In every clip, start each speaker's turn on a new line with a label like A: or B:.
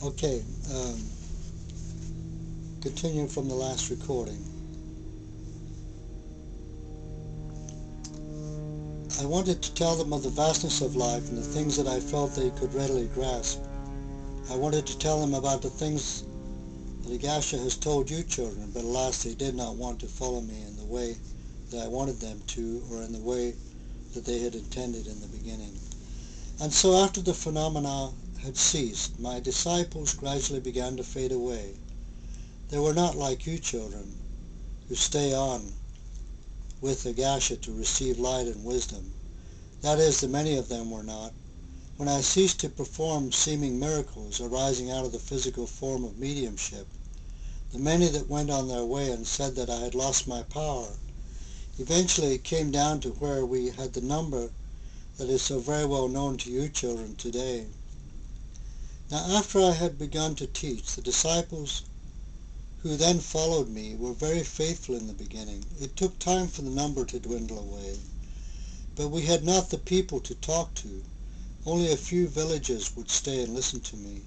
A: Okay, continuing from the last recording. I wanted to tell them of the vastness of life and the things that I felt they could readily grasp. I wanted to tell them about the things that Agasha has told you children, but alas, they did not want to follow me in the way that I wanted them to, or in the way that they had intended in the beginning. And so after the phenomena had ceased, my disciples gradually began to fade away. They were not like you children, who stay on with Agasha to receive light and wisdom. That is, the many of them were not. When I ceased to perform seeming miracles arising out of the physical form of mediumship, the many that went on their way and said that I had lost my power, eventually it came down to where we had the number that is so very well known to you children today. Now after I had begun to teach, the disciples who then followed me were very faithful in the beginning. It took time for the number to dwindle away, but we had not the people to talk to. Only a few villages would stay and listen to me.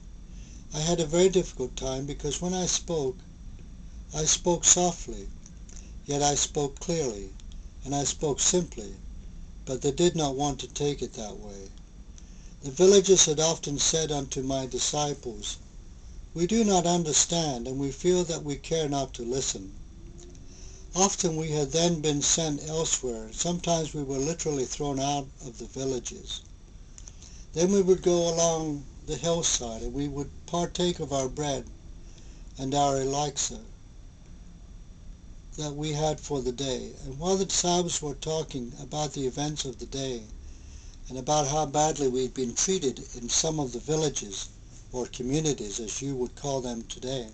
A: I had a very difficult time because when I spoke softly, yet I spoke clearly, and I spoke simply, but they did not want to take it that way. The villages had often said unto my disciples, "We do not understand, and we feel that we care not to listen." Often we had then been sent elsewhere, and sometimes we were literally thrown out of the villages. Then we would go along the hillside, and we would partake of our bread and our elixir that we had for the day. And while the disciples were talking about the events of the day, and about how badly we had been treated in some of the villages, or communities as you would call them today,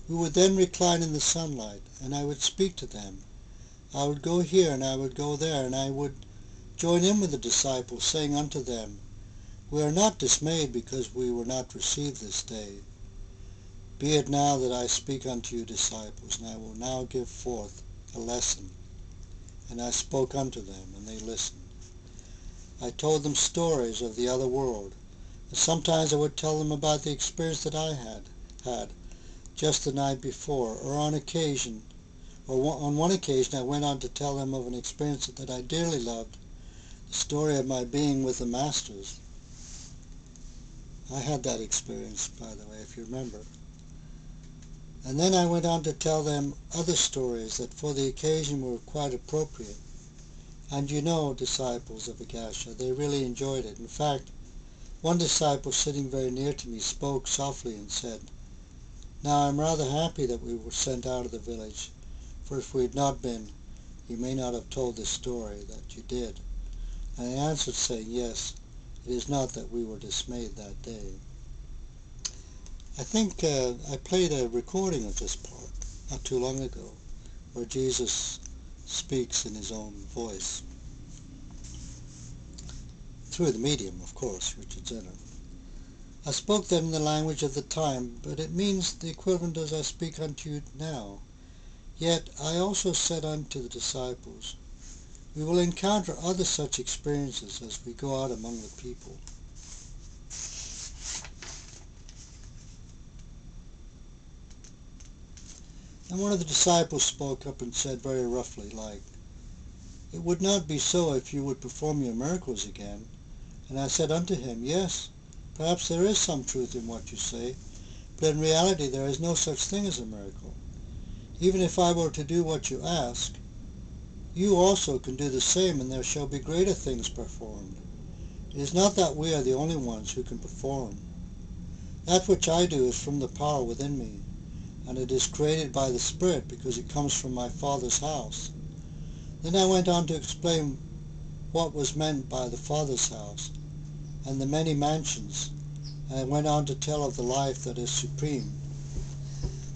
A: we would then recline in the sunlight, and I would speak to them. I would go here and I would go there, and I would join in with the disciples, saying unto them, "We are not dismayed because we were not received this day. Be it now that I speak unto you, disciples, and I will now give forth a lesson." And I spoke unto them, and they listened. I told them stories of the other world, and sometimes I would tell them about the experience that I had just the night before, or on one occasion I went on to tell them of an experience that I dearly loved, the story of my being with the Masters. I had that experience, by the way, if you remember. And then I went on to tell them other stories that for the occasion were quite appropriate. And you know, disciples of Agasha, they really enjoyed it. In fact, one disciple sitting very near to me spoke softly and said, "Now I am rather happy that we were sent out of the village, for if we had not been, you may not have told this story that you did." And I answered saying, "Yes, it is not that we were dismayed that day." I think I played a recording of this part not too long ago, where Jesus speaks in his own voice, through the medium, of course, Richard Zenner. I spoke then in the language of the time, but it means the equivalent as I speak unto you now. Yet I also said unto the disciples, we will encounter other such experiences as we go out among the people. And one of the disciples spoke up and said very roughly, like, "It would not be so if you would perform your miracles again." And I said unto him, "Yes, perhaps there is some truth in what you say, but in reality there is no such thing as a miracle. Even if I were to do what you ask, you also can do the same, and there shall be greater things performed. It is not that we are the only ones who can perform. That which I do is from the power within me, and it is created by the Spirit because it comes from my Father's house." Then I went on to explain what was meant by the Father's house and the many mansions, and I went on to tell of the life that is supreme.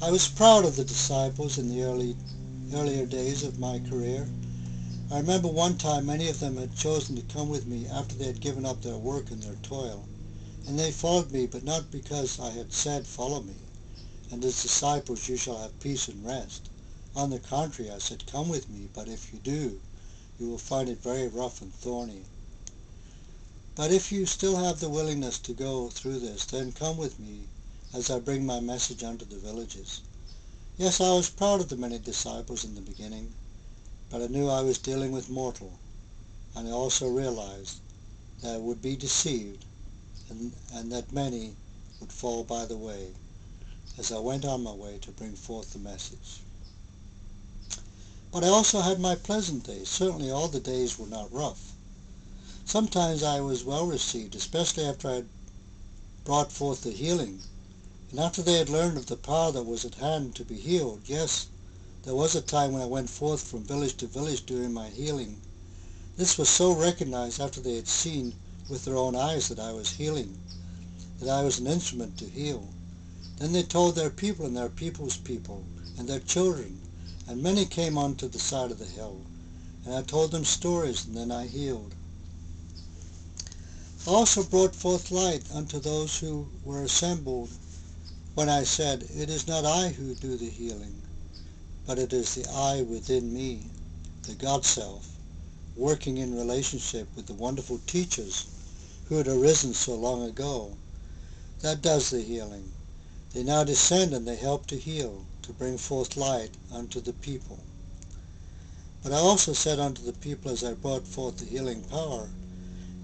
A: I was proud of the disciples in the earlier days of my career. I remember one time many of them had chosen to come with me after they had given up their work and their toil, and they followed me, but not because I had said, "Follow me, and as disciples you shall have peace and rest." On the contrary, I said, "Come with me, but if you do, you will find it very rough and thorny." But if you still have the willingness to go through this, then come with me as I bring my message unto the villages. Yes, I was proud of the many disciples in the beginning, but I knew I was dealing with mortal, and I also realized that I would be deceived and that many would fall by the way as I went on my way to bring forth the message. But I also had my pleasant days. Certainly all the days were not rough. Sometimes I was well received, especially after I had brought forth the healing, and after they had learned of the power that was at hand to be healed. Yes, there was a time when I went forth from village to village doing my healing. This was so recognized after they had seen with their own eyes that I was healing, that I was an instrument to heal. Then they told their people and their people's people and their children, and many came onto the side of the hill, and I told them stories, and then I healed. I also brought forth light unto those who were assembled when I said, "It is not I who do the healing, but it is the I within me, the God Self, working in relationship with the wonderful teachers who had arisen so long ago, that does the healing. They now descend and they help to heal, to bring forth light unto the people." But I also said unto the people as I brought forth the healing power,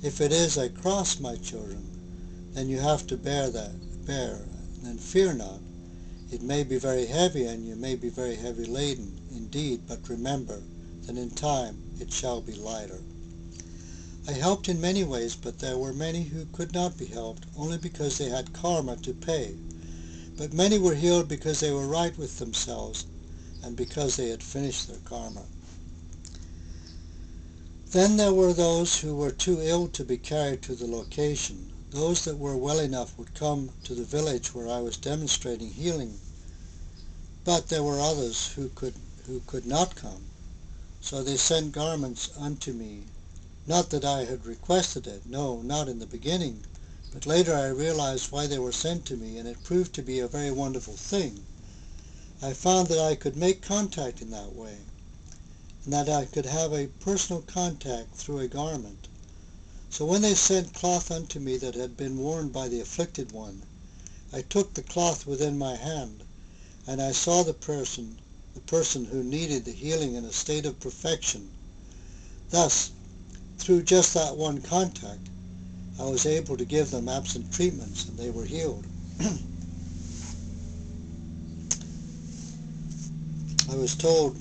A: "If it is a cross, my children, then you have to bear, and fear not. It may be very heavy, and you may be very heavy laden, indeed, but remember that in time it shall be lighter." I helped in many ways, but there were many who could not be helped, only because they had karma to pay. But many were healed because they were right with themselves, and because they had finished their karma. Then there were those who were too ill to be carried to the location. Those that were well enough would come to the village where I was demonstrating healing, but there were others who could not come. So they sent garments unto me. Not that I had requested it, no, not in the beginning, but later I realized why they were sent to me, and it proved to be a very wonderful thing. I found that I could make contact in that way, and that I could have a personal contact through a garment. So when they sent cloth unto me that had been worn by the afflicted one, I took the cloth within my hand, and I saw the person who needed the healing in a state of perfection. Thus, through just that one contact, I was able to give them absent treatments, and they were healed. I was told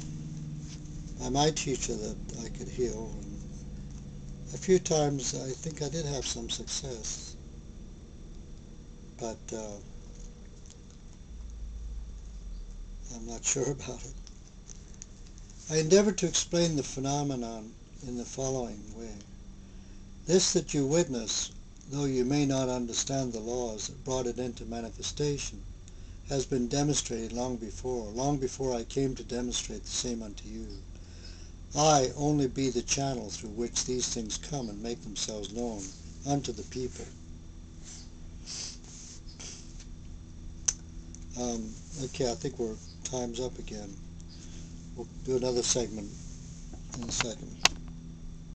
A: by my teacher that I could heal, and a few times I think I did have some success, but I'm not sure about it. I endeavored to explain the phenomenon in the following way. This that you witness, though you may not understand the laws that brought it into manifestation, has been demonstrated long before I came to demonstrate the same unto you. I only be the channel through which these things come and make themselves known unto the people. Okay, I think time's up again. We'll do another segment in a second.